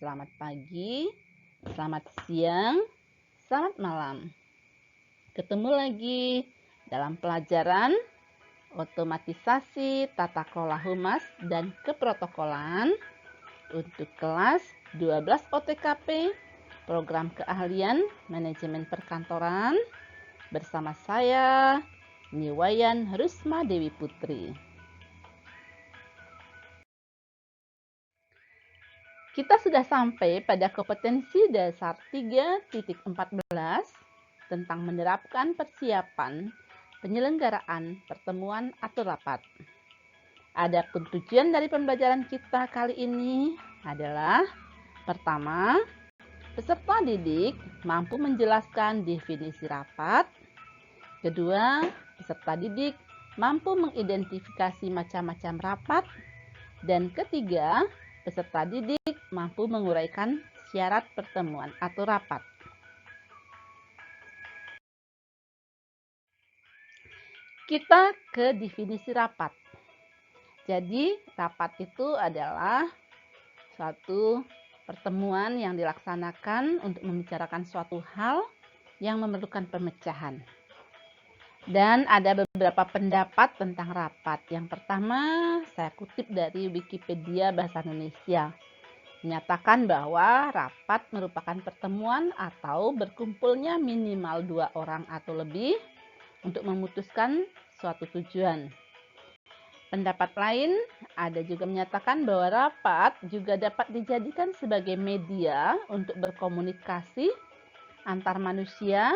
Selamat pagi, selamat siang, selamat malam. Ketemu lagi dalam pelajaran otomatisasi tata kelola humas dan keprotokolan untuk kelas 12 OTKP, program keahlian manajemen perkantoran, bersama saya Niwayan Rusma Dewi Putri. Kita sudah sampai pada kompetensi dasar 3.14 tentang menerapkan persiapan penyelenggaraan pertemuan atau rapat. Adapun tujuan dari pembelajaran kita kali ini adalah: pertama, peserta didik mampu menjelaskan definisi rapat. Kedua, peserta didik mampu mengidentifikasi macam-macam rapat. Dan ketiga, peserta didik mampu menguraikan syarat pertemuan atau rapat. Kita ke definisi rapat. Jadi, rapat itu adalah suatu pertemuan yang dilaksanakan untuk membicarakan suatu hal yang memerlukan pemecahan. Dan ada beberapa pendapat tentang rapat. Yang pertama, saya kutip dari Wikipedia Bahasa Indonesia. Menyatakan bahwa rapat merupakan pertemuan atau berkumpulnya minimal 2 orang atau lebih untuk memutuskan suatu tujuan. Pendapat lain ada juga menyatakan bahwa rapat juga dapat dijadikan sebagai media untuk berkomunikasi antar manusia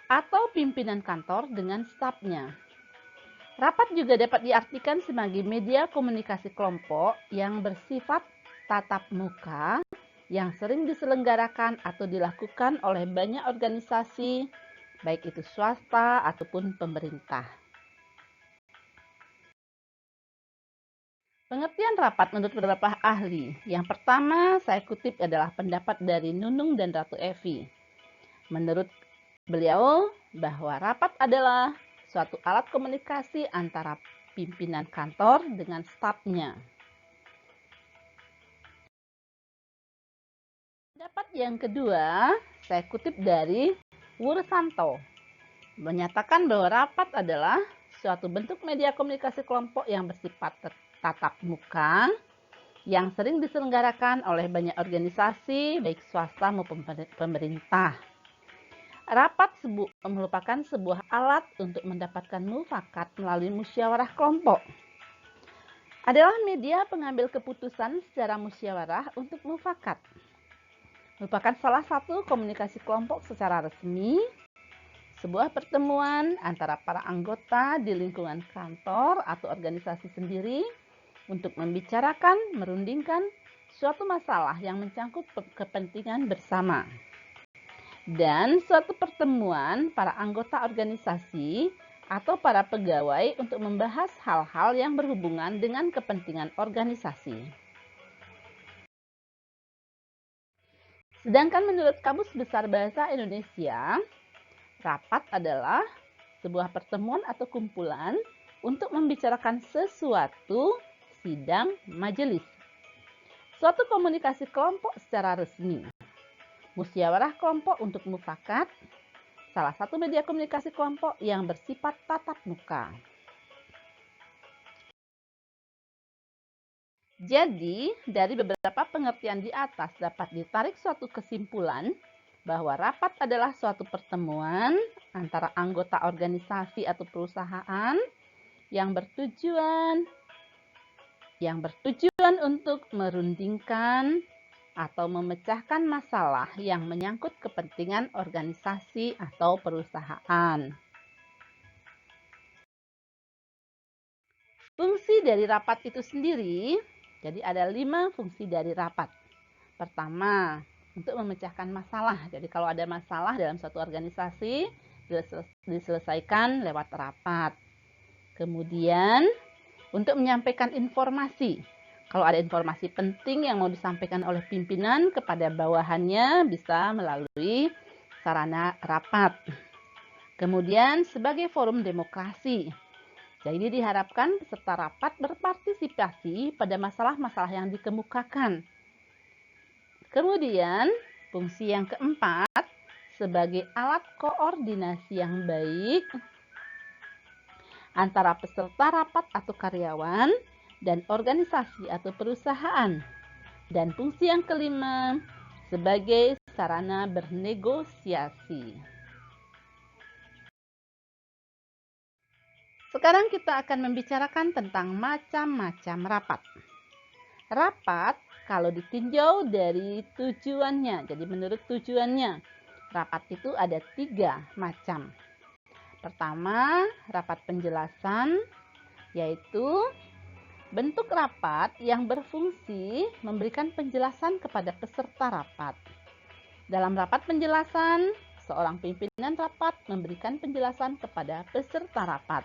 atau pimpinan kantor dengan stafnya. Rapat juga dapat diartikan sebagai media komunikasi kelompok yang bersifat tatap muka yang sering diselenggarakan atau dilakukan oleh banyak organisasi, baik itu swasta ataupun pemerintah. Pengertian rapat menurut beberapa ahli. Yang pertama, saya kutip adalah pendapat dari Nunung dan Ratu Evi. Menurut beliau, bahwa rapat adalah suatu alat komunikasi antara pimpinan kantor dengan stafnya. Pendapat yang kedua, saya kutip dari Wursanto, menyatakan bahwa rapat adalah suatu bentuk media komunikasi kelompok yang bersifat tatap muka yang sering diselenggarakan oleh banyak organisasi, baik swasta maupun pemerintah. Rapat merupakan sebuah alat untuk mendapatkan mufakat melalui musyawarah kelompok. Adalah media pengambil keputusan secara musyawarah untuk mufakat. Merupakan salah satu komunikasi kelompok secara resmi, sebuah pertemuan antara para anggota di lingkungan kantor atau organisasi sendiri untuk membicarakan, merundingkan suatu masalah yang mencangkut kepentingan bersama. Dan suatu pertemuan para anggota organisasi atau para pegawai untuk membahas hal-hal yang berhubungan dengan kepentingan organisasi. Sedangkan menurut Kamus Besar Bahasa Indonesia, rapat adalah sebuah pertemuan atau kumpulan untuk membicarakan sesuatu, sidang, majelis. Suatu komunikasi kelompok secara resmi. Musyawarah kelompok untuk mufakat, salah satu media komunikasi kelompok yang bersifat tatap muka. Jadi, dari beberapa pengertian di atas dapat ditarik suatu kesimpulan bahwa rapat adalah suatu pertemuan antara anggota organisasi atau perusahaan yang bertujuan untuk merundingkan atau memecahkan masalah yang menyangkut kepentingan organisasi atau perusahaan. Fungsi dari rapat itu sendiri, jadi ada 5 fungsi dari rapat. Pertama, untuk memecahkan masalah. Jadi kalau ada masalah dalam suatu organisasi, diselesaikan lewat rapat. Kemudian, untuk menyampaikan informasi. Kalau ada informasi penting yang mau disampaikan oleh pimpinan kepada bawahannya, bisa melalui sarana rapat. Kemudian, sebagai forum demokrasi. Jadi diharapkan peserta rapat berpartisipasi pada masalah-masalah yang dikemukakan. Kemudian, fungsi yang keempat, sebagai alat koordinasi yang baik antara peserta rapat atau karyawan dan organisasi atau perusahaan. Dan fungsi yang kelima, sebagai sarana bernegosiasi. Sekarang kita akan membicarakan tentang macam-macam rapat. Rapat kalau ditinjau dari tujuannya, jadi menurut tujuannya, rapat itu ada 3 macam. Pertama, rapat penjelasan, yaitu bentuk rapat yang berfungsi memberikan penjelasan kepada peserta rapat. Dalam rapat penjelasan, seorang pimpinan rapat memberikan penjelasan kepada peserta rapat.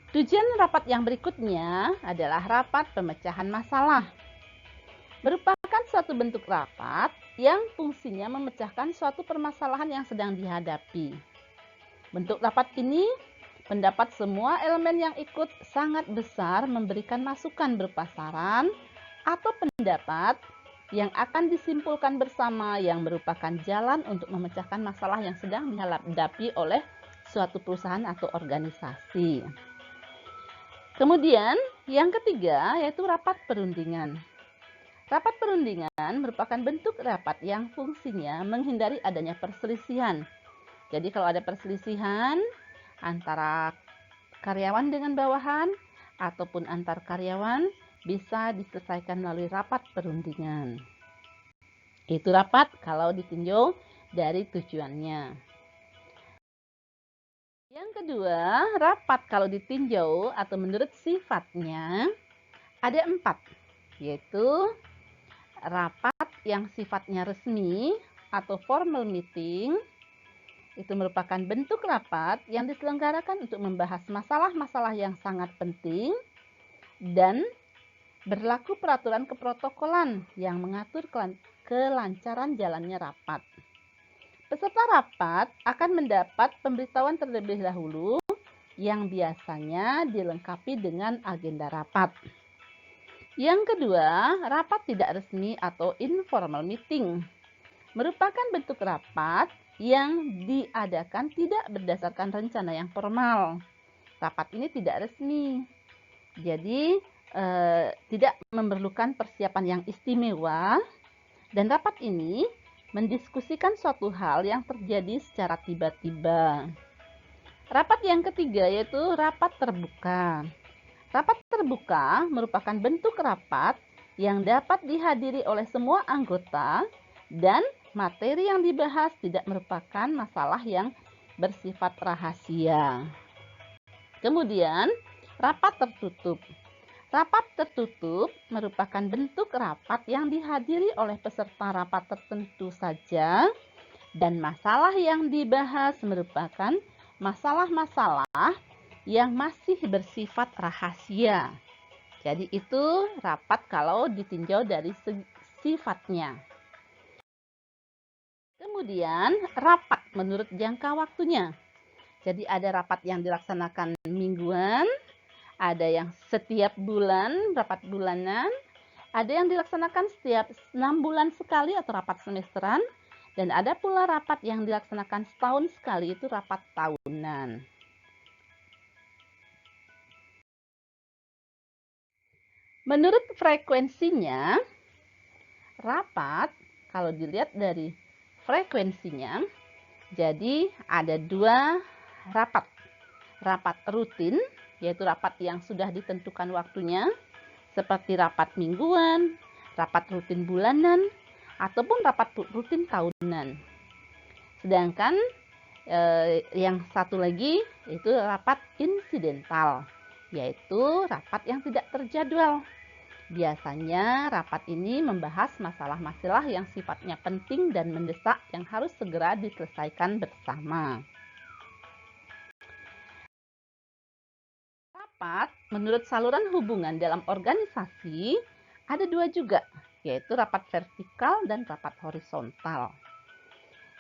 Tujuan rapat yang berikutnya adalah rapat pemecahan masalah. Merupakan suatu bentuk rapat yang fungsinya memecahkan suatu permasalahan yang sedang dihadapi. Bentuk rapat ini pendapat semua elemen yang ikut sangat besar memberikan masukan berupa saran atau pendapat yang akan disimpulkan bersama yang merupakan jalan untuk memecahkan masalah yang sedang dihadapi oleh suatu perusahaan atau organisasi. Kemudian yang ketiga yaitu rapat perundingan. Rapat perundingan merupakan bentuk rapat yang fungsinya menghindari adanya perselisihan. Jadi kalau ada perselisihan antara karyawan dengan bawahan ataupun antar karyawan bisa diselesaikan melalui rapat perundingan. Itu rapat kalau ditinjau dari tujuannya. Yang kedua, rapat kalau ditinjau atau menurut sifatnya ada 4, yaitu rapat yang sifatnya resmi atau formal meeting. Itu merupakan bentuk rapat yang diselenggarakan untuk membahas masalah-masalah yang sangat penting dan berlaku peraturan keprotokolan yang mengatur kelancaran jalannya rapat. Peserta rapat akan mendapat pemberitahuan terlebih dahulu yang biasanya dilengkapi dengan agenda rapat. Yang kedua, rapat tidak resmi atau informal meeting merupakan bentuk rapat yang diadakan tidak berdasarkan rencana yang formal. Rapat ini tidak resmi, jadi tidak memerlukan persiapan yang istimewa, dan rapat ini mendiskusikan suatu hal yang terjadi secara tiba-tiba. Rapat yang ketiga yaitu rapat terbuka. Rapat terbuka merupakan bentuk rapat yang dapat dihadiri oleh semua anggota dan materi yang dibahas tidak merupakan masalah yang bersifat rahasia. Kemudian, rapat tertutup. Rapat tertutup merupakan bentuk rapat yang dihadiri oleh peserta rapat tertentu saja dan masalah yang dibahas merupakan masalah-masalah yang masih bersifat rahasia. Jadi itu rapat kalau ditinjau dari sifatnya. Kemudian rapat menurut jangka waktunya. Jadi ada rapat yang dilaksanakan mingguan, ada yang setiap bulan, rapat bulanan, ada yang dilaksanakan setiap 6 bulan sekali atau rapat semesteran, dan ada pula rapat yang dilaksanakan setahun sekali, itu rapat tahunan. Menurut frekuensinya, rapat kalau dilihat dari frekuensinya, jadi ada 2 rapat. Rapat rutin, yaitu rapat yang sudah ditentukan waktunya, seperti rapat mingguan, rapat rutin bulanan, ataupun rapat rutin tahunan. Sedangkan yang satu lagi itu rapat insidental, yaitu rapat yang tidak terjadwal. Biasanya rapat ini membahas masalah-masalah yang sifatnya penting dan mendesak yang harus segera diselesaikan bersama. Rapat menurut saluran hubungan dalam organisasi ada 2 juga, yaitu rapat vertikal dan rapat horizontal.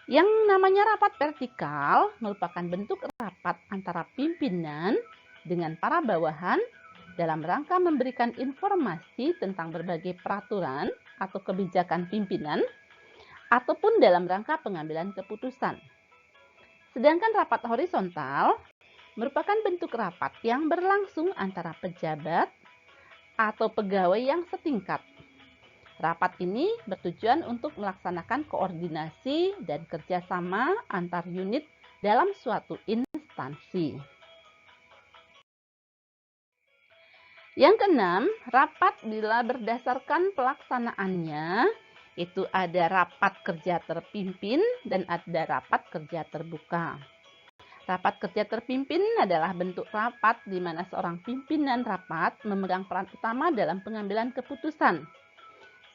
Yang namanya rapat vertikal merupakan bentuk rapat antara pimpinan dengan para bawahan dalam rangka memberikan informasi tentang berbagai peraturan atau kebijakan pimpinan, ataupun dalam rangka pengambilan keputusan. Sedangkan rapat horizontal merupakan bentuk rapat yang berlangsung antara pejabat atau pegawai yang setingkat. Rapat ini bertujuan untuk melaksanakan koordinasi dan kerjasama antar unit dalam suatu instansi. Yang keenam, rapat bila berdasarkan pelaksanaannya, itu ada rapat kerja terpimpin dan ada rapat kerja terbuka. Rapat kerja terpimpin adalah bentuk rapat di mana seorang pimpinan rapat memegang peran utama dalam pengambilan keputusan.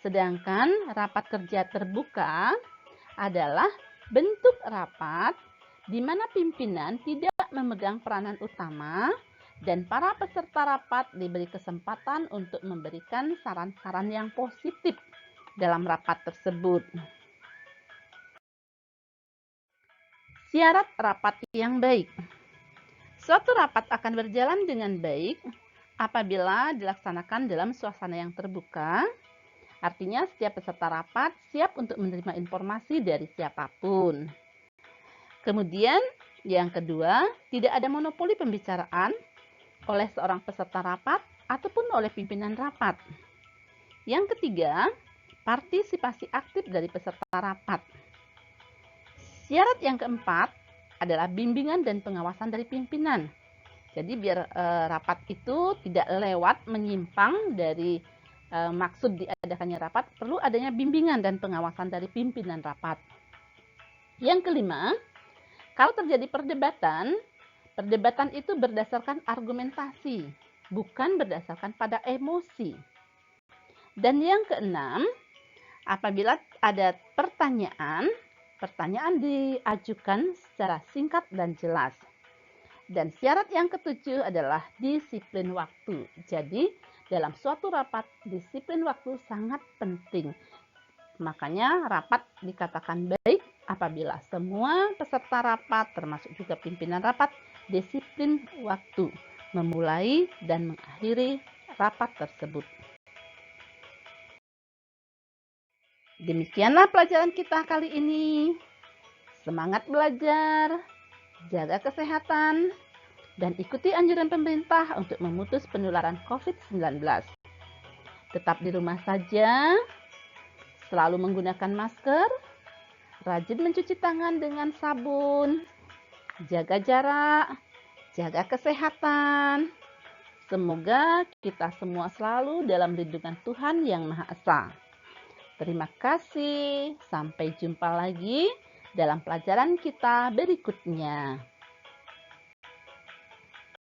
Sedangkan rapat kerja terbuka adalah bentuk rapat di mana pimpinan tidak memegang peranan utama dan para peserta rapat diberi kesempatan untuk memberikan saran-saran yang positif dalam rapat tersebut. Syarat rapat yang baik. Suatu rapat akan berjalan dengan baik apabila dilaksanakan dalam suasana yang terbuka. Artinya setiap peserta rapat siap untuk menerima informasi dari siapapun. Kemudian yang kedua, tidak ada monopoli pembicaraan oleh seorang peserta rapat ataupun oleh pimpinan rapat. Yang ketiga, partisipasi aktif dari peserta rapat. Syarat yang keempat adalah bimbingan dan pengawasan dari pimpinan. Jadi biar rapat itu tidak lewat menyimpang dari maksud diadakannya rapat, perlu adanya bimbingan dan pengawasan dari pimpinan rapat. Yang kelima, kalau terjadi perdebatan itu berdasarkan argumentasi, bukan berdasarkan pada emosi. Dan yang keenam, apabila ada pertanyaan diajukan secara singkat dan jelas. Dan syarat yang ketujuh adalah disiplin waktu. Jadi, dalam suatu rapat, disiplin waktu sangat penting. Makanya rapat dikatakan baik apabila semua peserta rapat, termasuk juga pimpinan rapat, disiplin waktu memulai dan mengakhiri rapat tersebut. Demikianlah pelajaran kita kali ini. Semangat belajar, jaga kesehatan, dan ikuti anjuran pemerintah untuk memutus penularan COVID-19. Tetap di rumah saja, selalu menggunakan masker, rajin mencuci tangan dengan sabun, jaga jarak, jaga kesehatan. Semoga kita semua selalu dalam lindungan Tuhan Yang Maha Esa. Terima kasih, sampai jumpa lagi dalam pelajaran kita berikutnya.